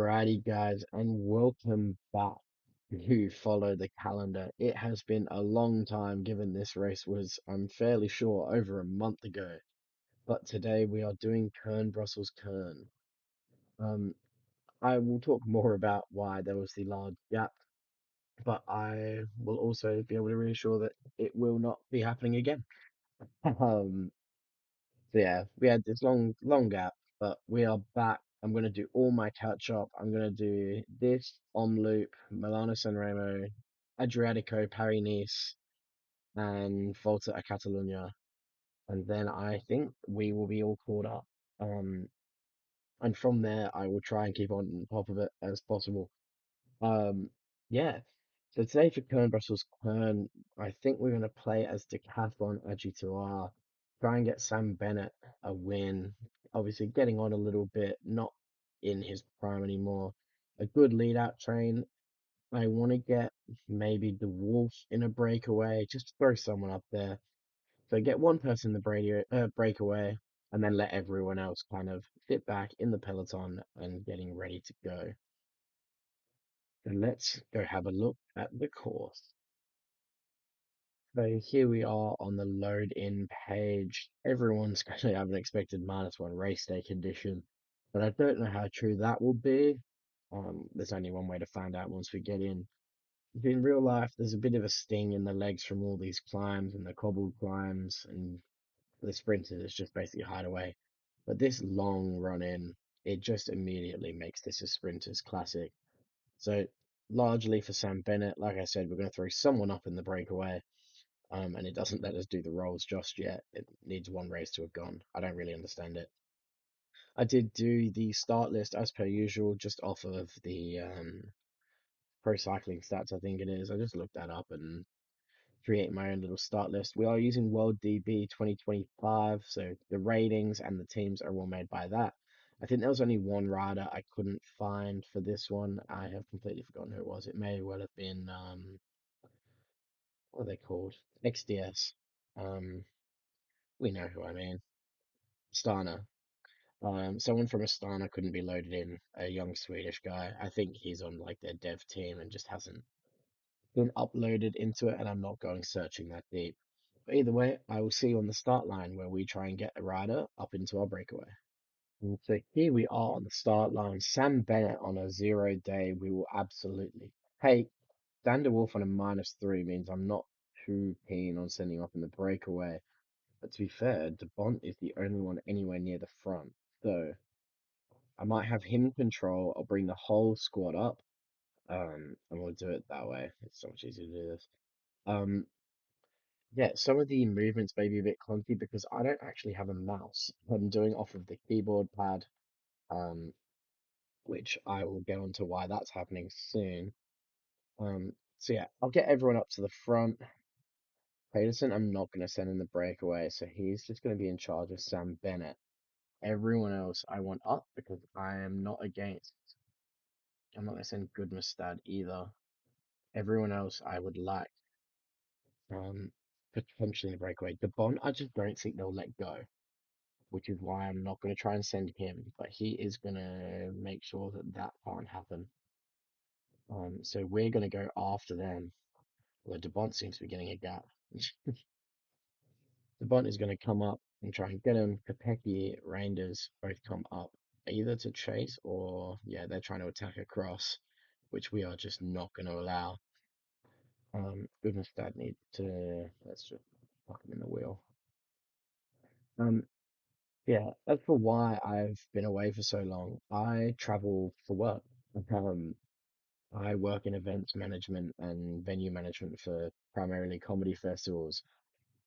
Alrighty, guys, and welcome back to Follow the Calendar. It has been a long time, given this race was, I'm fairly sure, over a month ago. But today we are doing Kuurne Brussels Kuurne. Um, I will talk more about why there was the large gap, but I will also be able to reassure that it will not be happening again. Um, So yeah, we had this long gap, but we are back. I'm gonna do all my catch up. I'm gonna do this Omloop, Milano Sanremo, Adriatico, Paris Nice, and Volta a Catalunya, and then I think we will be all caught up. Um, and from there, I will try and keep on top of it as possible. Um, yeah. So today for Kern Brussels Kern, I think we're going to play as Decathlon Agitoir, try and get Sam Bennett a win. Obviously, getting on a little bit, not in his prime anymore. A good lead out train. I want to get maybe the Wolf in a breakaway, just throw someone up there. So get one person in the breakaway, and then let everyone else kind of sit back in the peloton and getting ready to go. So let's go have a look at the course. So here we are on the load in page. Everyone's going to have an expected -1 race day condition, but I don't know how true that will be. There's only one way to find out once we get in. In real life, there's a bit of a sting in the legs from all these climbs and the cobbled climbs, and the sprinters is just basically hideaway. But this long run in, it just immediately makes this a sprinter's classic. So largely for Sam Bennett, like I said, we're going to throw someone up in the breakaway, and it doesn't let us do the rolls just yet. It needs one race to have gone. I don't really understand it. I did do the start list as per usual, just off of the Pro Cycling Stats, I think it is. I just looked that up and create my own little start list. We are using World DB 2025, so the ratings and the teams are all made by that. I think there was only one rider I couldn't find for this one. I have completely forgotten who it was. It may well have been what are they called? XDS. Um, we know who I mean. Stana. Someone from Astana couldn't be loaded in. A young Swedish guy. I think he's on like their dev team and just hasn't been uploaded into it, and I'm not going searching that deep. But either way, I will see you on the start line where we try and get a rider up into our breakaway. And so here we are on the start line. Sam Bennett on a 0 day. We will absolutely take. Dander Wolf on a -3 means I'm not too keen on sending up in the breakaway. But to be fair, De Bont is the only one anywhere near the front. So I might have him control. I'll bring the whole squad up. And we'll do it that way. It's so much easier to do this. Um, yeah, some of the movements may be a bit clunky because I don't actually have a mouse. I'm doing off of the keyboard pad, um, which I will get onto why that's happening soon. So yeah, I'll get everyone up to the front. Peterson, I'm not going to send in the breakaway, so he's just going to be in charge of Sam Bennett. Everyone else I want up because I'm not going to send Goodmustad either. Everyone else I would like um, potentially in the breakaway. The Bond, I just don't think they'll let go, which is why I'm not going to try and send him, but he is going to make sure that that can't happen. So we're going to go after them. Although DeBont seems to be getting a gap. DeBont is going to come up and try and get him. Capecchi, Reinders both come up either to chase or, yeah, they're trying to attack across, which we are just not going to allow. Goodness, Dad need to, let's just fuck him in the wheel. Um, yeah, as for why I've been away for so long, I travel for work. Um, I work in events management and venue management for primarily comedy festivals,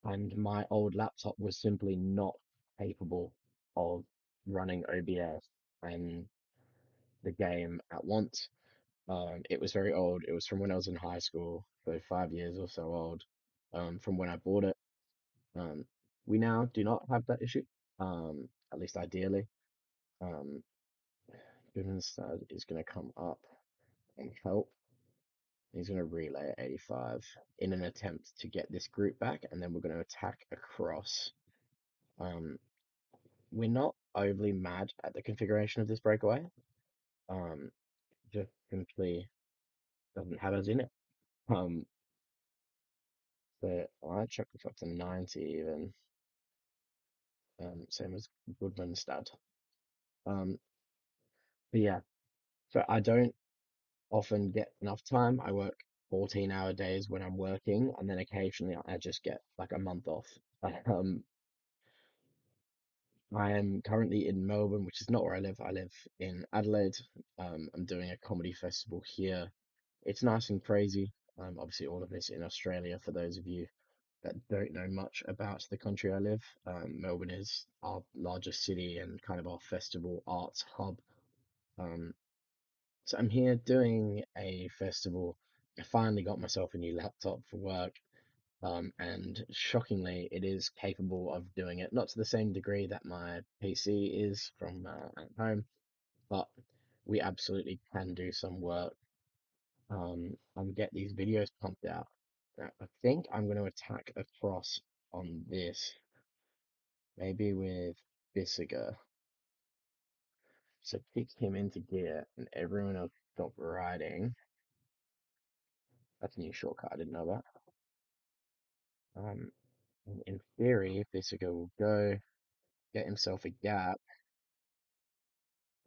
and my old laptop was simply not capable of running OBS and the game at once. It was very old. It was from when I was in high school, so 5 years or so old, from when I bought it. Um, we now do not have that issue, at least ideally. Um, Gudenstad is going to come up and help. He's going to relay at 85 in an attempt to get this group back, and then we're going to attack across. Um, we're not overly mad at the configuration of this breakaway. simply doesn't have us in it. Um, so I chuck this up to 90 even, same as Goodmanstad. Um, but yeah, so I don't often get enough time. I work 14-hour days when I'm working, and then occasionally I just get like a month off. Um, I am currently in Melbourne, which is not where I live. I live in Adelaide. I'm doing a comedy festival here. It's nice and crazy. Obviously, all of this in Australia for those of you that don't know much about the country I live. Melbourne is our largest city and kind of our festival arts hub. Um, so I'm here doing a festival. I finally got myself a new laptop for work. And shockingly, it is capable of doing it. Not to the same degree that my PC is from at home, but we absolutely can do some work and get these videos pumped out. Now, I think I'm going to attack across on this, maybe with Bissiger. So kick him into gear and everyone else stop riding. That's a new shortcut I didn't know about. Um, in theory, Bissiger will go get himself a gap,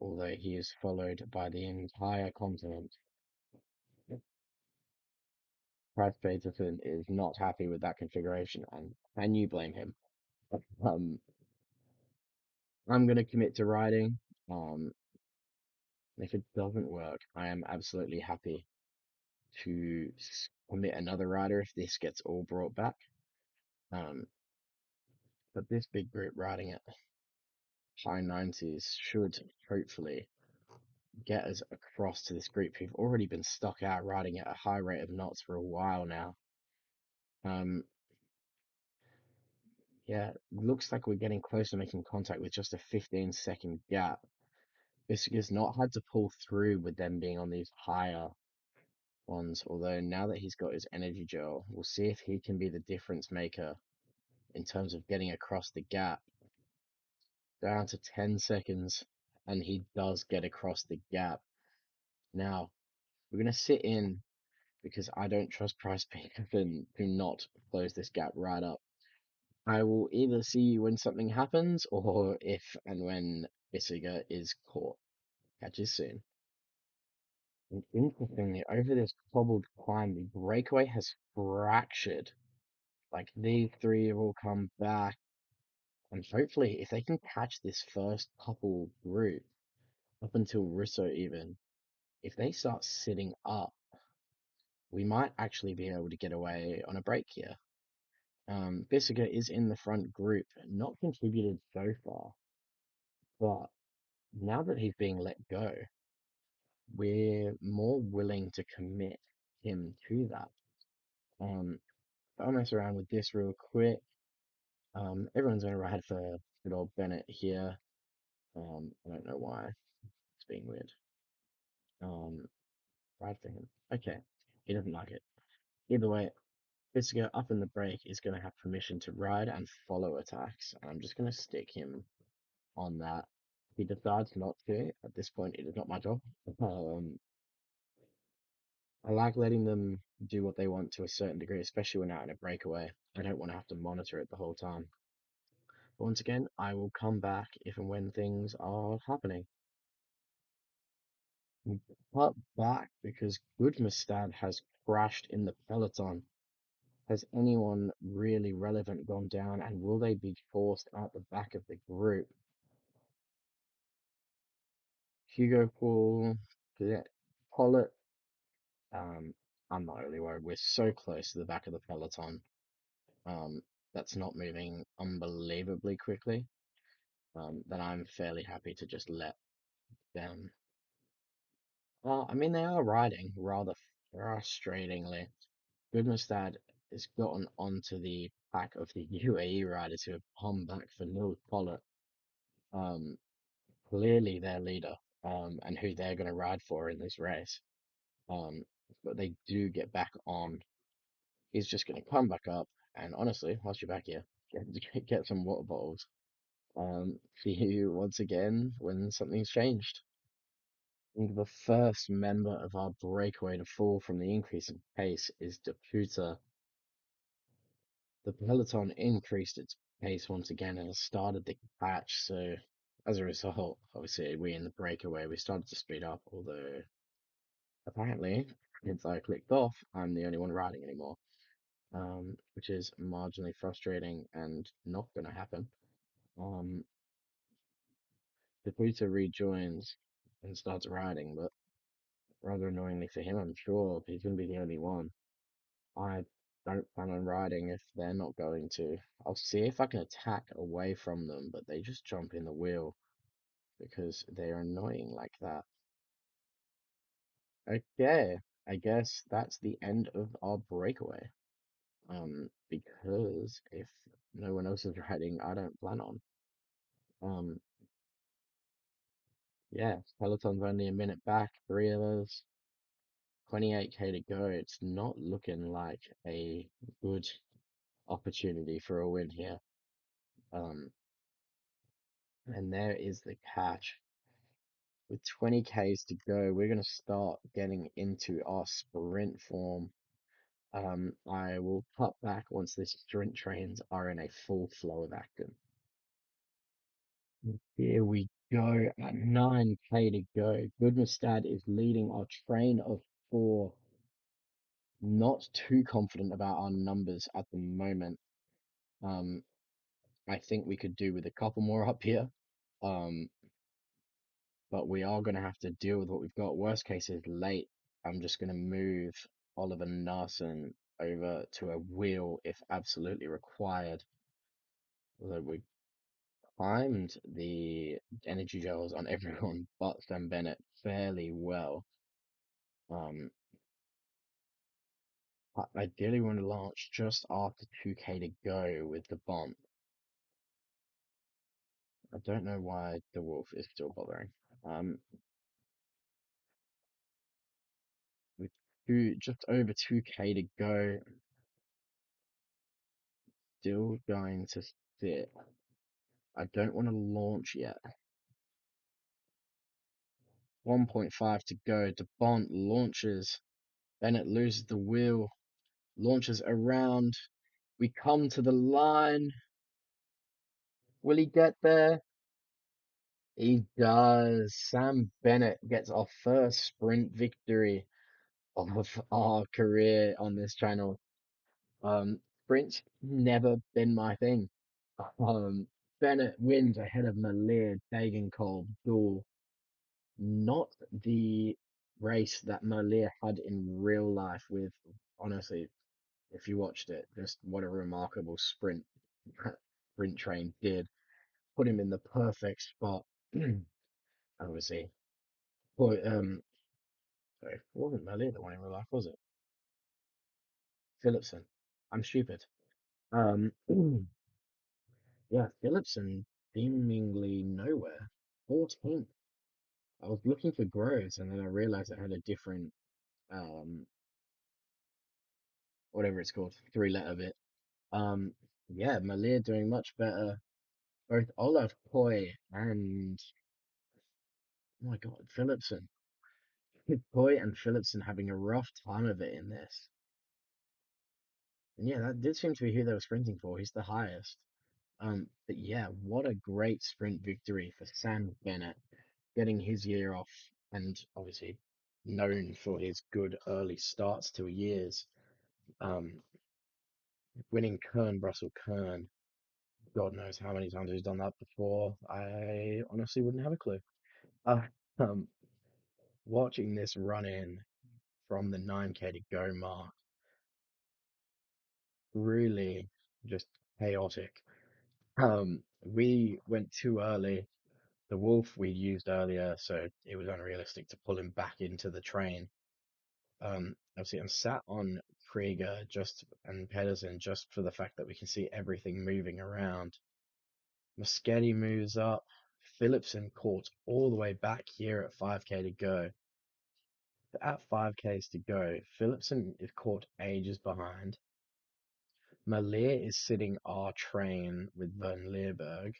although he is followed by the entire continent. Price Peterson is not happy with that configuration, and can you blame him? Um, I'm going to commit to riding. Um, if it doesn't work, I am absolutely happy to commit another rider if this gets all brought back. Um, but this big group riding at high 90s should hopefully get us across to this group who've already been stuck out riding at a high rate of knots for a while now. Um, yeah, looks like we're getting close to making contact with just a 15-second gap. Bissiger's not had to pull through with them being on these higher ones, although now that he's got his energy gel, we'll see if he can be the difference maker in terms of getting across the gap. Down to 10 seconds, and he does get across the gap. Now, we're going to sit in because I don't trust Price Peterson to not close this gap right up. I will either see you when something happens or if and when Bissiger is caught. Catch you soon. And interestingly, over this cobbled climb, the breakaway has fractured. Like these three have all come back, and hopefully, if they can catch this first couple group up until Russo even, if they start sitting up, we might actually be able to get away on a break here. Bissiger is in the front group, not contributed so far, but now that he's being let go, we're more willing to commit him to that. Um, I'll mess around with this real quick. Everyone's going to ride for good old Bennett here. I don't know why it's being weird. Um, ride for him. Okay, he doesn't like it. Either way, Bissiger up in the break is going to have permission to ride and follow attacks. And I'm just going to stick him on that. If he decides not to, at this point, it is not my job. Um, I like letting them do what they want to a certain degree, especially when out in a breakaway. I don't want to have to monitor it the whole time. But once again, I will come back if and when things are happening. We cut back because Goodmestad has crashed in the peloton. Has anyone really relevant gone down, and will they be forced out the back of the group? Hugo Paul, Pollitt. Um, I'm not really worried. We're so close to the back of the peloton. Um, that's not moving unbelievably quickly. That I'm fairly happy to just let them. Well, I mean, they are riding rather frustratingly. Goodmestad has gotten onto the pack of the UAE riders who have come back for Nils Pollitt. Um, clearly their leader, and who they're going to ride for in this race. Um, but they do get back on. He's just going to come back up, and honestly, whilst you're back here, get some water bottles. See you once again when something's changed. And the first member of our breakaway to fall from the increase in pace is Deputa. The peloton increased its pace once again and has started the catch, so as a result, obviously we in the breakaway we started to speed up, although apparently since I clicked off, I'm the only one riding anymore. Which is marginally frustrating and not gonna happen. Um Deputa rejoins and starts riding, but rather annoyingly for him, I'm sure he's gonna be the only one. I don't plan on riding if they're not going to. I'll see if I can attack away from them, but they just jump in the wheel because they're annoying like that. Okay, I guess that's the end of our breakaway. Because if no one else is riding, I don't plan on. Um, yeah, Peloton's only a minute back, three of us, 28K to go. It's not looking like a good opportunity for a win here. Um, and there is the catch. With 20Ks to go, we're going to start getting into our sprint form. I will cut back once the sprint trains are in a full flow of action. Here we go at 9K to go. Goodmestad is leading our train of four. Not too confident about our numbers at the moment. Um, I think we could do with a couple more up here. Um, but we are going to have to deal with what we've got. Worst case is late. I'm just going to move Oliver Narsson over to a wheel if absolutely required. Although we timed the energy gels on everyone but Sam Bennett fairly well. Um, I ideally want to launch just after 2K to go with the bomb. I don't know why the wolf is still bothering. With just over 2K to go, still going to sit. I don't want to launch yet. 1.5 to go. De Bont launches. Bennett loses the wheel. Launches around. We come to the line. Will he get there? He does. Sam Bennett gets our first sprint victory of our career on this channel. Sprints never been my thing. Um, Bennett wins ahead of Malir, Degenkolb, Dahl. Not the race that Malia had in real life with, honestly, if you watched it, just what a remarkable sprint sprint train did. Put him in the perfect spot. Obviously. But sorry, it wasn't Malia the one in real life, was it? Philipson. I'm stupid. Um yeah, Philipson seemingly nowhere. 14th. I was looking for Groves and then I realized it had a different um whatever it's called, three-letter bit. Um, yeah, Malia doing much better. Both Olaf Koy and oh my God, Philipsen. Koy and Philipsen having a rough time of it in this. And yeah, that did seem to be who they were sprinting for. He's the highest. But yeah, what a great sprint victory for Sam Bennett, getting his year off and obviously known for his good early starts to years. Um, winning Kuurne Brussels Kuurne. God knows how many times he's done that before. I honestly wouldn't have a clue. Uh, um, watching this run in from the 9K to go mark, really just chaotic. We went too early. The wolf we used earlier, so it was unrealistic to pull him back into the train. Obviously, I'm sat on Krieger just and Pedersen just for the fact that we can see everything moving around. Moschetti moves up. Philipsen caught all the way back here at 5K to go. At 5Ks to go, Philipsen is caught ages behind. Malir is sitting our train with Van Leerberg.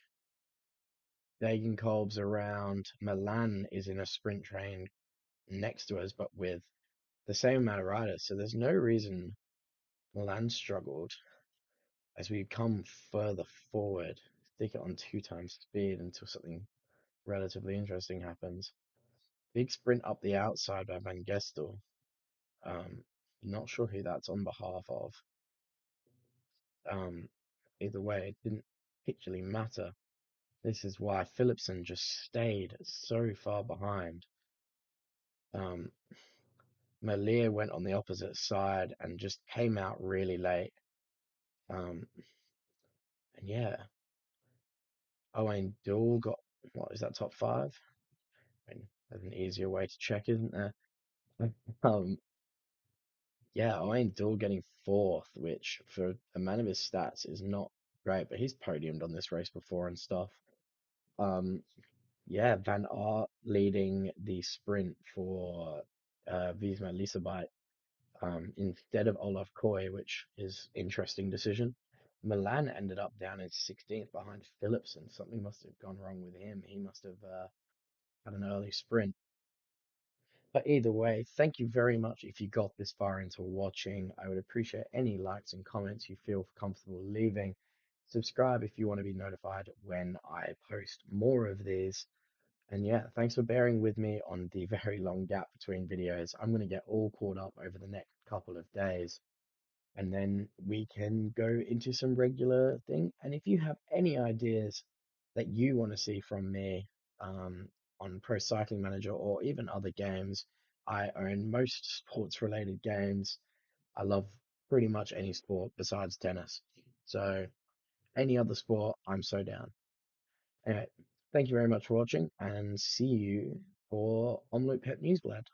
Degenkolb's around. Milan is in a sprint train. next to us, but with the same amount of riders. So there's no reason Milan struggled as we come further forward. Stick it on 2 times speed until something relatively interesting happens. Big sprint up the outside by Van Gestel. Um, Not sure who that's on behalf of. Um, Either way, it didn't particularly matter. This is why Philipsen just stayed so far behind. Um, Malia went on the opposite side and just came out really late. Um, and yeah, Owain Doull got, what is that, top five? I mean, there's an easier way to check, isn't there? Um, yeah, Owain Doull getting fourth, which for a man of his stats is not great, but he's podiumed on this race before and stuff. Um, yeah, Van Aert leading the sprint for Visma Leasebite instead of Olaf Koy, which is interesting decision. Milan ended up down in 16th behind Philipsen. Something must have gone wrong with him. He must have had an early sprint. But either way, thank you very much if you got this far into watching. I would appreciate any likes and comments you feel comfortable leaving. Subscribe if you want to be notified when I post more of these. And yeah, thanks for bearing with me on the very long gap between videos. I'm going to get all caught up over the next couple of days, and then we can go into some regular thing. And if you have any ideas that you want to see from me um, on Pro Cycling Manager or even other games, I own most sports related games. I love pretty much any sport besides tennis. So any other sport, I'm so down. Anyway, thank you very much for watching and see you for Omloop Pep Newsblad.